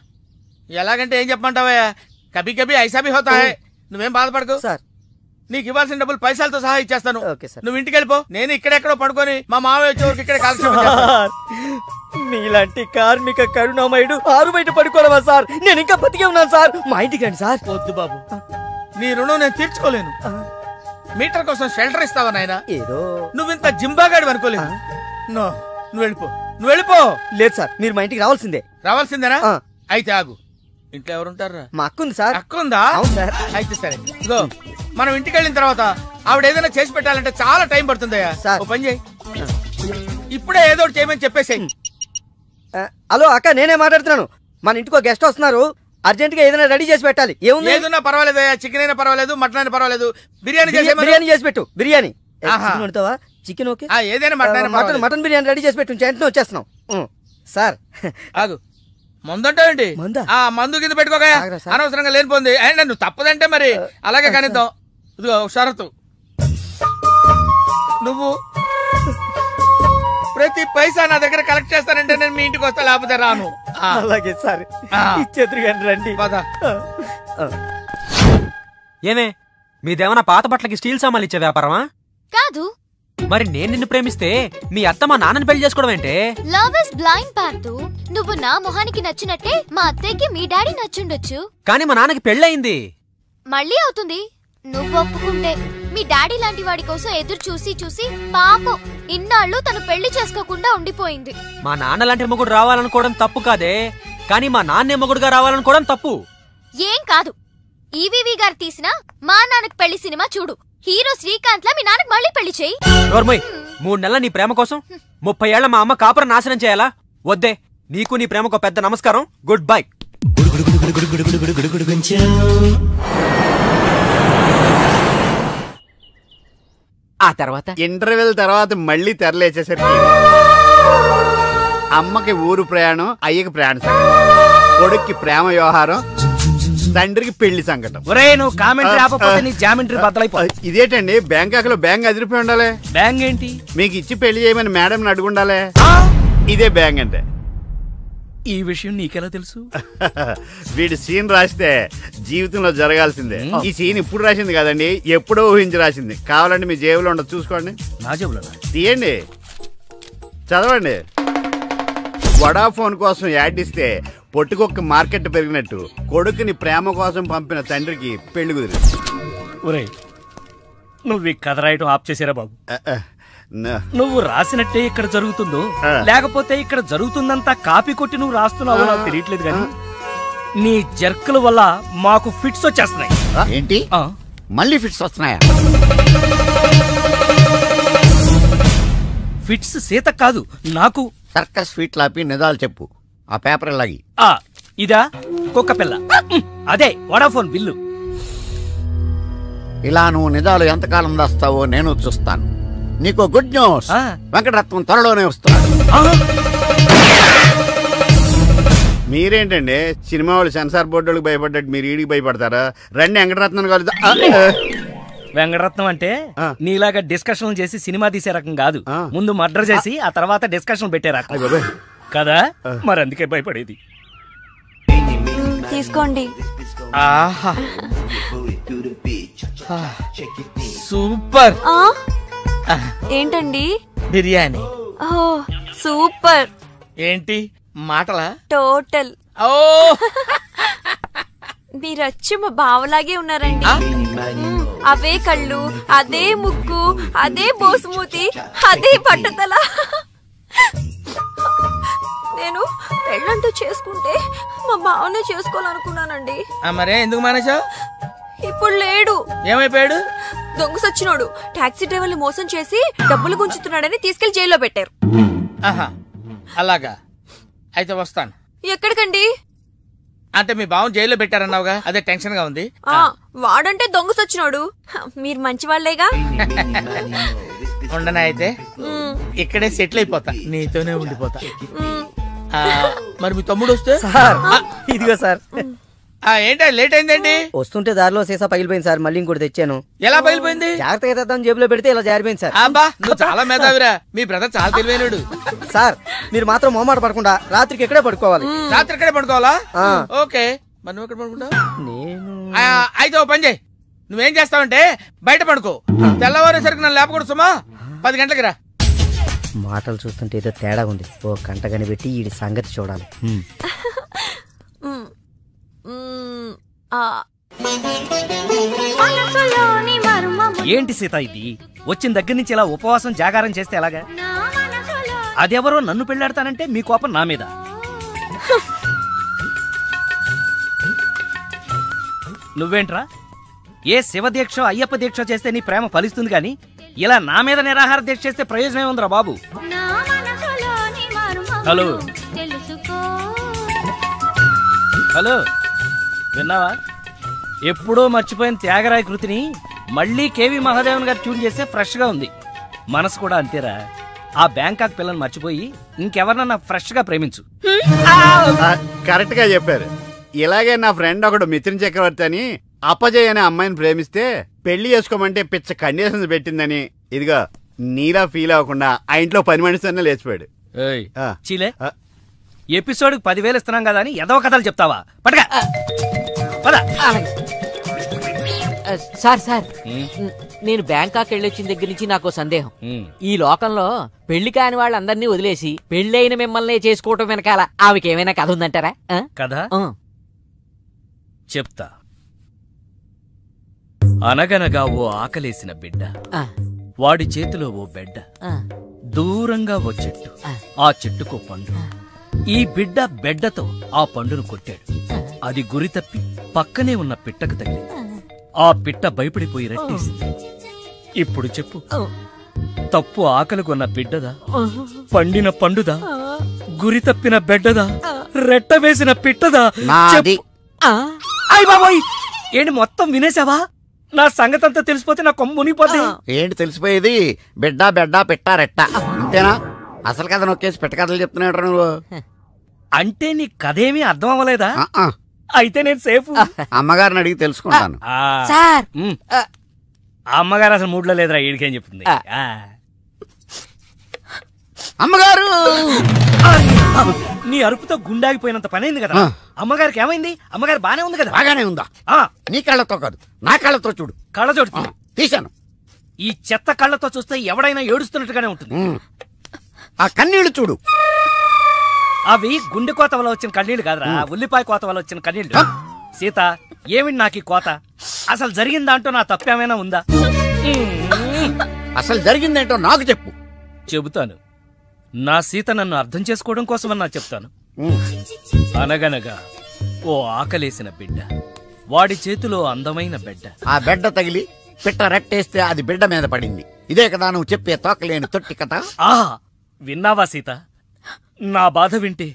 Speaker 3: ఎలాగంటే ఏం చెప్పమంటావయ్యా? కభీ కభీ ఐసా భీ హోతా హై. నువ్వేం బాధపడకు సార్. నీకు ఇవ్వాల్సిన డబ్బులు పైసలతో సహా ఇచ్చేస్తాను. నువ్వు ఇంటికి వెళ్ళిపో. నేను ఇక్కడెక్కడో పడుకొని మా మామయ్య వచ్చే వరకు ఇక్కడ కాల్చి.
Speaker 6: మీలాంటి కార్మిక కరుణామయుడు ఆరు బయట పడుకోవడమా సార్? నేను ఇంకా బతికే ఉన్నాను సార్. మా ఇంటికి రండి సార్.
Speaker 3: వద్దు బాబు, నీ రుణం నేను తీర్చుకోలేను. మీటర్ కోసం షెల్టర్ ఇస్తావా నాయనా?
Speaker 6: ఏదో
Speaker 3: నువ్వు ఇంత జింబాగాడు అనుకోలేదు. నువ్వు వెళ్ళిపో.
Speaker 6: లేదు సార్, మీరు మా ఇంటికి రావాల్సిందే.
Speaker 3: రావాల్సిందేనా? అయితే ఆగు. ఇంట్లో ఎవరుంటారా?
Speaker 6: మా అక్క ఉంది సార్.
Speaker 3: అక్క ఉందా?
Speaker 6: అవును సార్.
Speaker 3: అయితే సరే, ఇగో మనం ఇంటికి వెళ్ళిన తర్వాత ఆవిడ ఏదైనా చేసి పెట్టాలంటే చాలా టైం పడుతుందయ్యా. ఓ పని చేయి, ఇప్పుడే ఏదో ఒకటి చేయమని చెప్పేసేయ్.
Speaker 6: హలో అక్క, నేనే మాట్లాడుతున్నాను. మన ఇంటికి ఒక గెస్ట్ వస్తున్నారు. అర్జెంట్ గా ఏదైనా రెడీ చేసి పెట్టాలి.
Speaker 3: ఏదైనా పర్వాలేదు, చికెన్ అయినా పర్వాలేదు, మటన్ అయినా పర్వాలేదు. బిర్యానీ
Speaker 6: చేసి పెట్టు. బిర్యానీ వండుతావా? చికెన్ ఓకే,
Speaker 3: ఏదైనా
Speaker 6: మటన్ బిర్యానీ రెడీ చేసి పెట్టు. వెంటనే వచ్చేస్తున్నాం సార్.
Speaker 3: ఆగు, మందంటావేంటి? మందు కింద పెట్టుకోగా అనవసరంగా లేనిపోంది. అండ్ నువ్వు తప్పదంటే మరి అలాగే కనిద్దాం. ఇదిగో షరతు, నువ్వు ప్రతి పైసా నా దగ్గర కలెక్ట్ చేస్తానంటే నేను మీ ఇంటికి వస్తా, లేకపోతే రాను.
Speaker 6: అలాగే సార్, ఇచ్చేద్దరు కానీ రండి.
Speaker 16: ఏమే, మీదేమన్నా పాత బట్టలకి స్టీల్ సామాన్లు ఇచ్చే వ్యాపారమా?
Speaker 13: కాదు.
Speaker 16: మరి నేను నిన్ను ప్రేమిస్తే మీ అత్త మా నాన్నని పెళ్లి చేసుకోవడం ఏంటే?
Speaker 13: Love is blind Parthu. నువ్వు నా మొహానికి నచ్చినట్టే మా అత్తయ్యకి మీ డాడీ నచ్చుండొచ్చు.
Speaker 16: కానీ మా నాన్నకి పెళ్ళయింది.
Speaker 13: మళ్ళీ అవుతుంది నువ్వు ఒప్పుకుంటే. మీ డాడీ లాంటి వాడి కోసం ఎదురు చూసి చూసి పాపం ఇన్నాళ్ళు తను పెళ్లి చేసుకోకుండా ఉండిపోయింది.
Speaker 16: మా నాన్న లాంటి మొగుడు రావాలనుకోవడం తప్పు కాదే, కానీ మా నాన్నే మొగుడుగా రావాలనుకోవడం తప్పు.
Speaker 13: ఏం కాదు, ఈవీవి గారు తీసిన మా నాన్నకు పెళ్లి సినిమా చూడు. హీరో శ్రీకాంత్ లా మీ నాన్నకు మళ్ళీ పెళ్లి చేయి.
Speaker 16: 3 నెలల నీ ప్రేమ కోసం 30 ఏళ్ల మా అమ్మ కాపురం నాశనం చేయాలా? వద్దే, నీకు నీ ప్రేమకు పెద్ద నమస్కారం. Good bye.
Speaker 17: ఆ తర్వాత
Speaker 4: ఇంటర్వెల్ తర్వాత మళ్ళీ తెరలేచేసరికి అమ్మకి ఊరు ప్రయాణం, అయ్యకి ప్రయాణ సంకటం, కొడుక్కి ప్రేమ వ్యవహారం, తండ్రికి పెళ్లి సంకటం.
Speaker 2: నువ్వు కామెంటరీ ఆపకపోతే నీ జామెంట్రీ బద్దలైపోతుంది.
Speaker 4: ఇదేటండి, బ్యాంకాక్లో బ్యాంక్ అదిరిపోయి ఉండాలి.
Speaker 2: బ్యాంక్ ఏంటి?
Speaker 4: మీకు ఇచ్చి పెళ్లి చేయమని మేడం అడుగుండాలి. ఇదే బ్యాంక్ అంటే.
Speaker 2: ఈ విషయం నీకెలా తెలుసు?
Speaker 4: వీడి సీన్ రాస్తే జీవితంలో జరగాల్సిందే. ఈ సీన్ ఇప్పుడు రాసింది కదండి, ఎప్పుడో ఊహించి రాసింది. కావాలంటే మీ జేబులో ఉండదు, చూసుకోండి.
Speaker 2: నా జేబులో
Speaker 4: తీయండి, చదవండి. వడాఫోన్ కోసం యాడ్ ఇస్తే పొట్టుకొక్క మార్కెట్ పెరిగినట్టు కొడుకుని ప్రేమ కోసం పంపిన తండ్రికి పెళ్లి కుదిరింది.
Speaker 2: ఒరేయ్, నువ్వు ఈ కథ రాయటం ఆప్ చేసారా బాబు? నువ్వు రాసినట్టే ఇక్కడ జరుగుతుందో, లేకపోతే ఇక్కడ జరుగుతుందంతా కాపీ కొట్టి నువ్వు రాస్తున్నావో నాకు తెలియట్లేదు కానీ నీ జర్కుల వల్ల మాకు ఫిట్స్ వచ్చేస్తున్నాయి.
Speaker 11: ఏంటి మళ్ళీ ఫిట్స్ వస్తున్నాయా?
Speaker 2: ఫిట్స్ సీత కాదు నాకు.
Speaker 11: సర్కస్ ఫీట్ లాపి నిజాలు చెప్పు. ఆ పేపర్ లాగి.
Speaker 2: ఇదా కుక్క పిల్ల, అదే వడాఫోన్ బిల్లు.
Speaker 11: ఇలా నువ్వు నిజాలు ఎంతకాలం దాస్తావో నేను చూస్తాను. నీకు గుడ్ న్యూస్, వెంకటరత్నం త్వరలోనే వస్తున్నాడు.
Speaker 4: మీరేంటండి సినిమా వాళ్ళు సెన్సార్ బోర్డులకు భయపడ్డట్టు మీరు ఈడికి భయపడతారా? రండి వెంకటరత్నం కలుద్దాం.
Speaker 2: వెంకటరత్నం అంటే నీలాగా డిస్కషన్ చేసి సినిమా తీసే రకం కాదు. ముందు మర్డర్ చేసి ఆ తర్వాత డిస్కషన్ పెట్టే రకం కదా. మరి అందుకే భయపడేది.
Speaker 5: తీసుకోండి.
Speaker 3: సూపర్.
Speaker 5: ఏంటండి?
Speaker 3: బిర్యానీ.
Speaker 5: సూపర్.
Speaker 3: ఏంటి మాటలా?
Speaker 5: టోటల్.
Speaker 3: ఓ
Speaker 5: మీరచ్చి మా బావలాగే ఉన్నారండి. అవే కళ్ళు, అదే ముక్కు, అదే బోసుమూతి, అదే పట్టుదల. నేను పెళ్ళంటూ చేసుకుంటే మా బావనే చేసుకోవాలనుకున్నానండి.
Speaker 3: మరే ఎందుకు మానేశావు?
Speaker 5: ఇప్పుడు లేడు.
Speaker 3: ఏమైపోయాడు?
Speaker 5: దొంగ సచ్చినోడు టాక్సీ డ్రైవర్ని మోసం చేసి డబ్బులు గుంచుతున్నాడని తీసుకెళ్లి జైల్లో పెట్టారు.
Speaker 3: అలాగా, అయితే వస్తాను.
Speaker 5: ఎక్కడికండి?
Speaker 3: అంటే మీ బావ జైల్లో పెట్టారన్నావుగా, అదే టెన్షన్ గా ఉంది.
Speaker 5: వాడంటే దొంగ సచ్చినోడు, మీరు మంచి వాళ్లేగా.
Speaker 3: ఉండనా అయితే ఇక్కడే సెటిల్ అయిపోతా, నీతోనే ఉండిపోతా. మరి మీ తమ్ముడు వస్తే?
Speaker 6: ఇదిగో సార్.
Speaker 3: ఏంటో లేట్ అయిందండి?
Speaker 6: వస్తుంటే దారిలో సీసా పగిలిపోయింది సార్, మళ్ళీ ఇంకోటి తెచ్చాను.
Speaker 3: ఎలా పగిలిపోయింది?
Speaker 6: జాగ్రత్తగా తెద్దాం జేబులో పెడితే ఇలా జారిపోయింది సార్.
Speaker 3: అబ్బా నువ్వు చాలా మేధావిరా, మీ బ్రదర్ చాలా తెలివైనడు.
Speaker 6: సార్ మీరు మాత్రం మొహమాట పడకుండా రాత్రికి ఎక్కడే పడుకోవాలి.
Speaker 3: రాత్రి ఎక్కడే పడుకోవాలా? ఓకే, మరి నువ్వు ఎక్కడ పడుకుంటావు? అయితే ఓ పని చేయి, నువ్వేం చేస్తావంటే బయట పడుకో, తెల్లవారేసరికి నన్ను లేపకూడదు సుమా. 10 గంటలకి రా.
Speaker 6: మాటలు చూస్తుంటే ఏదో తేడా ఉంది, ఓ గంట కనిపెట్టి ఈ సంగతి చూడాలి.
Speaker 2: ఏంటి సీత ఇది? వచ్చిన దగ్గర నుంచి ఇలా ఉపవాసం జాగారం చేస్తే ఎలాగా? అదెవరో నన్ను పెళ్ళాడతానంటే మీ కోపం నా మీద. నువ్వేంట్రా ఏ శివ దీక్ష అయ్యప్ప దీక్ష చేస్తే నీ ప్రేమ ఫలిస్తుంది కానీ ఇలా నా మీద నిరాహార దీక్ష చేస్తే ప్రయోజనం ఉందిరా బాబు. హలో హలో, విన్నావా? ఎప్పుడో మర్చిపోయిన త్యాగరాయ కృతిని మళ్ళీ కేవి మహాదేవన్ గారు ట్యూన్ చేస్తే ఫ్రెష్ గా ఉంది. మనసు కూడా అంతేరా. ఆ బ్యాంకాక్ పిల్లని మర్చిపోయి ఇంకెవరన్నా ఫ్రెష్ గా ప్రేమించు.
Speaker 4: కరెక్ట్ గా చెప్పారు. ఇలాగే నా ఫ్రెండ్ ఒకడు మిథున్ చక్రవర్తి అని అప్పజయ్ అనే అమ్మాయిని ప్రేమిస్తే పెళ్లి చేసుకోమంటే పిచ్చ కండిషన్స్ పెట్టిందని ఇదిగా నీలా ఫీల్ అవ్వకుండా ఆ ఇంట్లో 10 మనిషి లేచిపోయాడు.
Speaker 2: చీలే ఎపిసోడ్ 10,000 ఇస్తున్నాం కదా అని ఏదో కథలు చెప్తావా? పడగా
Speaker 17: సార్ సార్ నేను బ్యాంకాక్ వెళ్ళొచ్చిన దగ్గర నుంచి నాకు సందేహం. ఈ లోకంలో పెళ్లి కాని వాళ్ళందరినీ వదిలేసి పెళ్ళైన మిమ్మల్ని చేసుకోవటం వెనకాల ఆమెకేమైనా కథ ఉందంటారా?
Speaker 2: కదా చెప్తా. అనగనగా ఓ ఆకలేసిన బిడ్డ, వాడి చేతిలో ఓ బెడ్డ, దూరంగా ఓ చెట్టు, ఆ చెట్టుకో పండు. ఈ బిడ్డ బెడ్డతో ఆ పండును కొట్టాడు. అది గురి తప్పి పక్కనే ఉన్న పిట్టకు తగిలింది. ఆ పిట్ట భయపడిపోయి రెట్టేసింది. ఇప్పుడు చెప్పు, తప్పు ఆకలికొన్న బిడ్డదా, పండిన పండుదా, గురి తప్పిన బెడ్డదా, రెట్ట వేసిన పిట్టదా? అయ్ బాబోయ్, ఏంటి మొత్తం వినేసావా? నా సంగతంతా తెలిసిపోతే నా కొమ్ము మునిగిపోతే.
Speaker 11: ఏంటి తెలిసిపోయేది? బిడ్డ బెడ్డ పిట్ట రెట్ట అంతేనా? అసలు కథ నొక్కేసి పిట్ట కథలు చెప్తున్నాడు నువ్వు.
Speaker 2: అంటే నీ కథేమీ అర్థం అవ్వలేదా? అయితే నేను సేఫ్.
Speaker 11: అమ్మగారిని అడిగి తెలుసుకుంటాను.
Speaker 2: అమ్మగారు అసలు మూడ్లో లేదురా, ఈడికేం చెప్తుంది.
Speaker 11: అమ్మగారు
Speaker 2: నీ అరుపుతో గుండాగిపోయినంత పనైంది కదా. అమ్మగారికి ఏమైంది? అమ్మగారు బానే ఉంది కదా?
Speaker 11: బాగానే ఉందా? నీ కళ్ళతో కాదు, నా కళ్ళతో చూడు.
Speaker 2: కళ్ళజోడు
Speaker 11: తీశాను.
Speaker 2: ఈ చెత్త కళ్ళతో చూస్తే ఎవడైనా ఏడుస్తున్నట్టుగానే ఉంటుంది.
Speaker 11: ఆ కన్నీళ్లు చూడు.
Speaker 2: అవి గుండె కోత వల్ల వచ్చిన కన్నీళ్లు కాదురా, ఉల్లిపాయ కోత వల్ల వచ్చిన కన్నీళ్లు. సీత, ఏమిటి నాకు ఈ కోత? అసలు జరిగిందంటూ నా తప్పేమైనా ఉందా?
Speaker 11: అసలు జరిగిందేంటో నాకు చెప్పు.
Speaker 2: చెబుతాను. నా సీత నన్ను అర్థం చేసుకోవడం కోసమన్నా చెప్తాను. అనగనగా ఓ ఆకలేసిన బిడ్డ, వాడి చేతిలో అందమైన బెడ్డ.
Speaker 11: ఆ బెడ్డ తగిలి పిట్ట రెట్టేస్తే అది బిడ్డ మీద పడింది. ఇదే కదా నువ్వు చెప్పే తోకలేని తొట్టి కథ?
Speaker 2: విన్నావా సీత? నా బాధ వింటే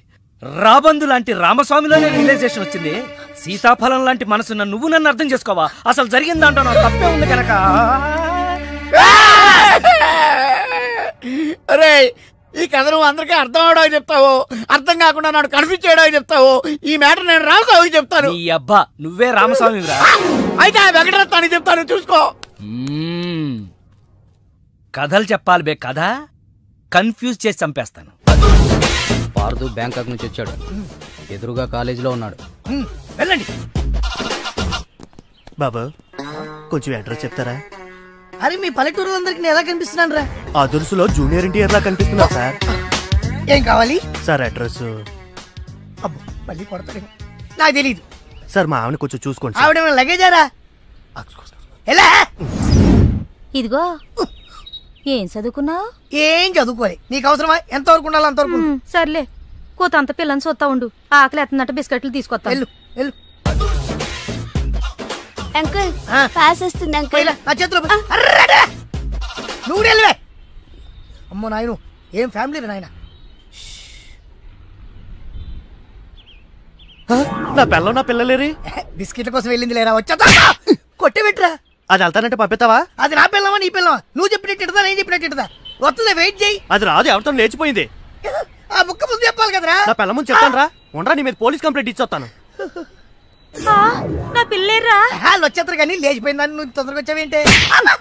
Speaker 2: రాబందు లాంటి రామస్వామిలోనే రియలైజేషన్ వచ్చింది. సీతాఫలం లాంటి మనసున్న నువ్వు నన్ను అర్థం చేసుకోవా? అసలు జరిగిందంటో నా తప్పే ఉంది కనుక.
Speaker 11: అరే, ఈ కథ నువ్వు అందరికీ అర్థం అవడానికి చెప్తావు, అర్థం కాకుండా నన్ను కన్ఫ్యూజ్ చేయడానికి చెప్తావు. ఈ మ్యాటర్ నేను రామస్వామికి చెప్తాను.
Speaker 2: ఈ అబ్బా నువ్వే రామస్వామిరా.
Speaker 11: అయితే ఆ వెంకటరత్నానికి చెప్తాను, చూసుకో.
Speaker 2: కథలు చెప్పాలి బే, కథ కన్ఫ్యూజ్ చేసి చంపేస్తాను.
Speaker 19: పార్దు బ్యాంకాక్ నుంచి వచ్చాడు, ఎదురుగా కాలేజీలో ఉన్నాడు.
Speaker 2: వెళ్ళండి.
Speaker 7: బాబా కొంచెం అడ్రస్ చెప్తారా?
Speaker 9: అరే మీ పల్లెటూరులందరికి నేను ఎలా కనిపిస్తున్నాను రా?
Speaker 7: ఆ దురుసులో జూనియర్ ఎన్టీఆర్ లా కనిపిస్తున్నా సార్.
Speaker 9: ఏం కావాలి
Speaker 7: సార్? అడ్రస్.
Speaker 9: అబ్బో మళ్ళీ కొడతాడు, నాకు తెలీదు
Speaker 7: సార్. మా ఆవిడ కొంచెం చూసుకోండి.
Speaker 9: ఆవిడ లగేజారా? ఎలా?
Speaker 8: ఇదిగో ఏం చదువుకున్నావు?
Speaker 9: ఏం చదువుకోలే. నీకు అవసరమా? ఎంతవరకు ఉండాలి అంతవరకు.
Speaker 8: సర్లే, కూతంత పిల్లని చూస్తా ఉండు. ఆకలి ఎత్తనట్టు బిస్కెట్లు తీసుకొస్తా.
Speaker 9: వెళ్ళు వెళ్ళు.
Speaker 13: అంకుల్ పాస్ వస్తుంది అంకుల్.
Speaker 9: నా చేతిలో నువ్వు వెళ్ళవే. అమ్మో నాయను, ఏం ఫ్యామిలీ రా నాయన.
Speaker 7: నా పిల్లలేరి?
Speaker 9: బిస్కెట్ల కోసం వెళ్ళింది లేరా? వచ్చా కొట్టి పెట్టరా.
Speaker 7: అది వెళ్తానంటే పంపిస్తావా?
Speaker 9: అది నా పిల్లవా నీ పిల్లవా? నువ్వు చెప్పినట్టు నేను చెప్పినట్టు వస్తుంది, వెయిట్ చేయి.
Speaker 7: అది రాదు, ఎవరితో లేచిపోయింది.
Speaker 9: ఆ బుక్క ముందు చెప్పాలి కదరా.
Speaker 7: నా పిల్ల ముందు చెప్తాను రా, ఉండరా నీ మీద పోలీస్ కంప్లైంట్ ఇచ్చొస్తాను.
Speaker 8: నా పిల్లేరా
Speaker 9: వాళ్ళు వచ్చేస్తారు కానీ లేచిపోయిందని నువ్వు తొందరగా వచ్చావేంటి?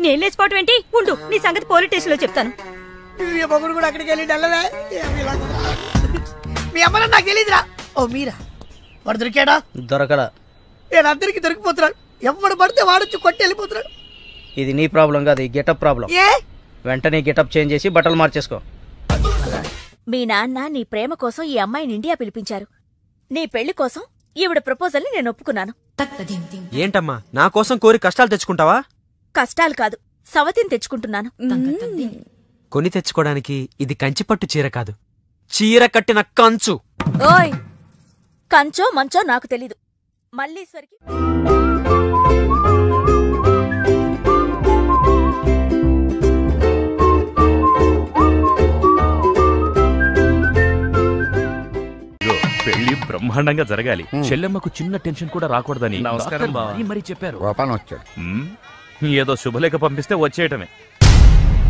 Speaker 8: నేను లేచిపోవటం ఏంటి? ఉండు, నీ సంగతి పోలీస్ స్టేషన్ లో చెప్తాను.
Speaker 9: మొగుడు కూడా అక్కడికి వెళ్ళి వెళ్ళవే. మీ అమ్మని నాకు తెలియదురా. ఓ మీరా, వాడు దొరికాడా?
Speaker 19: దొరకలా.
Speaker 9: నేను అందరికి దొరికిపోతున్నాడు. ఎవడు పడితే వాడొచ్చి కొట్టి వెళ్ళిపోతున్నాడు.
Speaker 19: ఇది నీ ప్రాబ్లం కాదు, ఈ గెటప్ ప్రాబ్లం. వెంటనే గెటప్ చేంజ్ చేసి బట్టలు మార్చేసుకో.
Speaker 18: మీ నాన్న నీ ప్రేమ కోసం ఈ అమ్మాయిని ఇండియా పిలిపించారు. నీ పెళ్లి కోసం ఈవిడ ప్రపోజల్ ని నేను ఒప్పుకున్నాను.
Speaker 16: ఏంటమ్మా నా కోసం కోరి కష్టాలు తెచ్చుకుంటావా?
Speaker 18: కష్టాలు కాదు, సవతిని తెచ్చుకుంటున్నాను.
Speaker 16: కొని తెచ్చుకోవడానికి ఇది కంచిపట్టు చీర కాదు, చీర కట్టిన కంచు.
Speaker 18: ఓయ్, కంచో మంచో నాకు తెలీదు. మల్లీశ్వరికి
Speaker 12: పెళ్లి బ్రహ్మాండంగా జరగాలి. చెల్లెమ్మకు చిన్న టెన్షన్ కూడా రాకూడదని
Speaker 3: నమస్కారం బావ.
Speaker 12: మరి చెప్పారు.
Speaker 11: గోపాలం వచ్చాడు.
Speaker 12: ఏదో శుభలేఖ పంపిస్తే వచ్చేయటమే.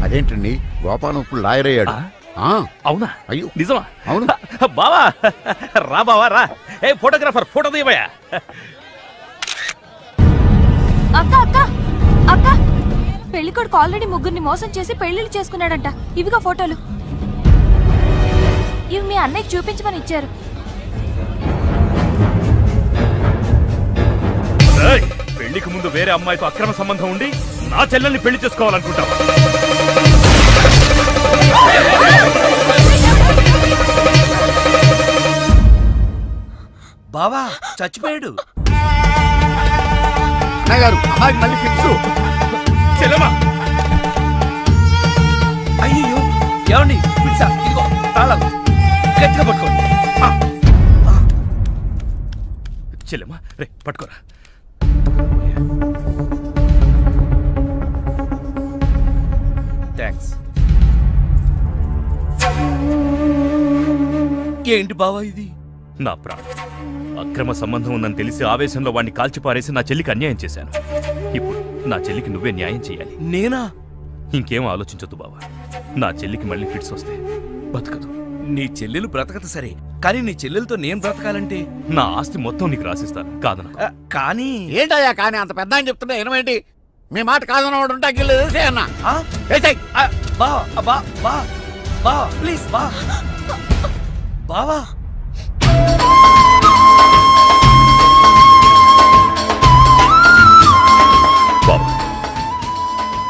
Speaker 11: అదేంటండి, గోపాలం ఇప్పుడు లాయర్ అయ్యాడు.
Speaker 12: అవునా?
Speaker 11: అయ్యో
Speaker 12: నిజమా?
Speaker 11: అవును
Speaker 12: బావా, రా బావా రా. ఏ ఫోటోగ్రాఫర్, ఫోటో తీయబోయా.
Speaker 5: అక్క అక్క అక్క, పెళ్లికొడుకు ఆల్రెడీ ముగ్గురిని మోసం చేసి పెళ్లిళ్ళు చేసుకున్నాడంట. ఇవిగా ఫోటోలు. ఇవి మీ అన్నయ్యకి చూపించమని ఇచ్చారు.
Speaker 12: పెళ్లికి ముందు వేరే అమ్మాయితో అక్రమ సంబంధం ఉండి నా చెల్లెల్ని పెళ్లి చేసుకోవాలనుకుంటావా?
Speaker 3: బావా చచ్చిపోయాడు.
Speaker 11: గారు అమ్మాయికి మళ్ళీ ఫిక్స్.
Speaker 12: చెల్లెమ్మా,
Speaker 3: అయ్యో ఏమండి, పిచ్చా ఇదిగో తాళం గట్టిగా పట్టుకో.
Speaker 12: చెల్లెమ్మా రే పట్టుకోరా.
Speaker 3: థ్యాంక్స్. ఏంటి బావా ఇది?
Speaker 12: నా ప్రాణం. అక్రమ సంబంధం ఉందని తెలిసి ఆవేశంలో వాడిని కాల్చిపారేసి నా చెల్లికి అన్యాయం చేశాను. ఇప్పుడు నా చెల్లికి నువ్వే న్యాయం చేయాలి.
Speaker 3: నేనా?
Speaker 12: ఇంకేం ఆలోచించొద్దు బావా. నా చెల్లికి మళ్ళీ ఫిట్స్ వస్తే బతకదు.
Speaker 3: నీ చెల్లెలు బ్రతకదు సరే, కానీ నీ చెల్లెలతో నేను బ్రతకాలంటే
Speaker 12: నా ఆస్తి మొత్తం నీకు రాసిస్తాను. కాదన
Speaker 3: కానీ
Speaker 11: ఏంటయ్యా కానీ అంత పెద్ద అని చెప్తున్నా ఏమేంటి? మీ మాట కాదన్నవాడు ఉంటా అన్న
Speaker 3: ప్లీజ్ బా బావా.
Speaker 12: బాబా,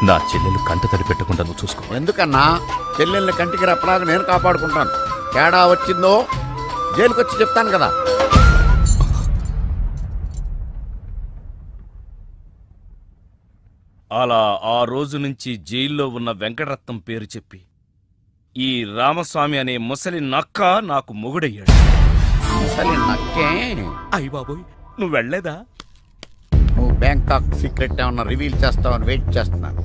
Speaker 12: నా చెల్లెలు కంట తడి పెట్టకుండా నువ్వు చూసుకో.
Speaker 11: ఎందుకన్నా? చెల్లెల్ని కంటికి రెప్పలాగా నేను కాపాడుకుంటాను. తేడా వచ్చిందో జైలుకి వచ్చి చెప్తాను కదా.
Speaker 3: అలా ఆ రోజు నుంచి జైల్లో ఉన్న వెంకటరత్నం పేరు చెప్పి ఈ రామస్వామి అనే ముసలి నక్క నాకు మొగుడయ్యాడు. అయ్య బాబోయ్, నువ్వు వెళ్ళలేదా?
Speaker 11: నువ్వు బ్యాంకాక్ సీక్రెట్ ఏమన్నా రివీల్ చేస్తావని వెయిట్ చేస్తున్నాను.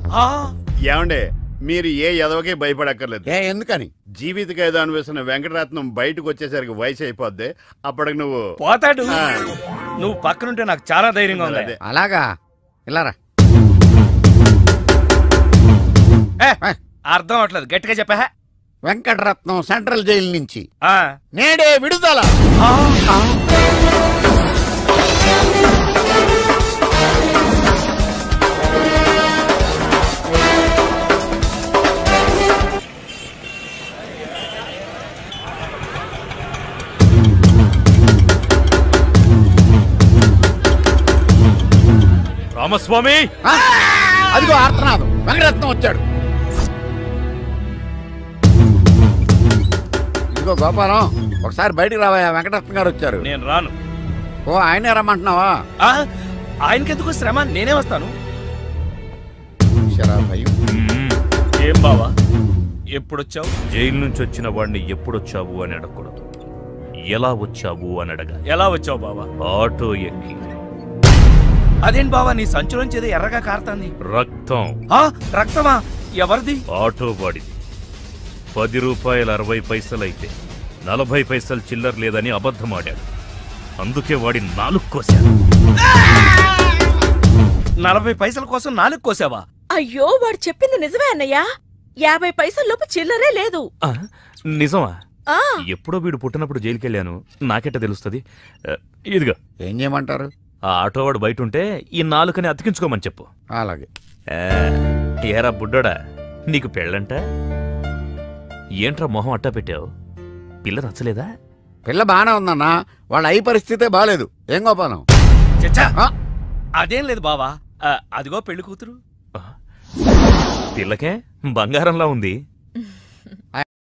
Speaker 4: ఏమండే, మీరు ఏ ఎదవకే భయపడక్కర్లేదు.
Speaker 11: ఎందుకని?
Speaker 4: జీవిత ఖైదు అనుభవిస్తున్న వెంకటరత్నం బయటకు వచ్చేసరికి వయసు అయిపోద్ది. అప్పటికి నువ్వు
Speaker 3: పోతాడు. నువ్వు పక్కనుంటే నాకు చాలా ధైర్యంగా ఉంది.
Speaker 11: అలాగా? ఇలారా.
Speaker 3: అర్థం అవట్లేదు, గట్టిగా చెప్పా.
Speaker 11: వెంకటరత్నం సెంట్రల్ జైలు నుంచి నేడే విడుదల.
Speaker 12: రామస్వామి,
Speaker 11: అదిగో ఆర్తనాథం, వెంకటరత్నం వచ్చాడు. ఇదిగో గోపాలం, ఒకసారి బయటికి రావా, వెంకటరత్నం గారు వచ్చారు.
Speaker 3: నేను రాను.
Speaker 11: ఓ ఆయనే రమ్మంటున్నావా?
Speaker 3: ఆయనకెందుకు శ్రమ, నేనే వస్తాను.
Speaker 12: ఏం బావా, ఎప్పుడొచ్చావు? జైలు నుంచి వచ్చిన వాడిని ఎప్పుడొచ్చావు అని అడగకూడదు, ఎలా వచ్చావు అని అడగా.
Speaker 3: ఎలా వచ్చావు బావా?
Speaker 12: ఆటో ఎక్కి.
Speaker 3: అదేంటి బావా, నీ సంచులోంచి ఏదో ఎర్రగా కారుతాంది.
Speaker 12: రక్తం.
Speaker 3: రక్తమా? ఎవరిది?
Speaker 12: ఆటో వాడిది. 10 రూపాయలు 60 పైసలైతే 40 పైసలు చిల్లర లేదని అబద్ధమాడాడు. అందుకే వాడి 4 కోశాను.
Speaker 2: 40 పైసల కోసం 4 కోసావా?
Speaker 20: అయ్యో వాడు చెప్పింది నిజమే అన్నయ్యా. 50 పైసల్లోపు చిల్లరే లేదు.
Speaker 12: నిజమా?
Speaker 20: ఆ
Speaker 12: ఎప్పుడో వీడు పుట్టినప్పుడు జైలుకెళ్ళాను, నాకెట్ట తెలుస్తుంది? ఇదిగో
Speaker 11: ఏం చేయమంటారు?
Speaker 12: ఆ ఆటోవాడు బయట ఉంటే ఈ 4 అతికించుకోమని చెప్పు.
Speaker 11: అలాగే.
Speaker 12: ఏరా బుడ్డోడా, నీకు పెళ్ళంట? ఏంట్రా మొహం అట్టా పెట్టావు? పిల్ల నచ్చలేదా?
Speaker 11: పిల్ల బానే ఉందన్నా, వాళ్ళ అయి పరిస్థితే బాలేదు. ఏం గోపాలం?
Speaker 2: అదేం లేదు బావా, అదిగో పెళ్లి కూతురు.
Speaker 12: పిల్లకే బంగారంలా ఉంది.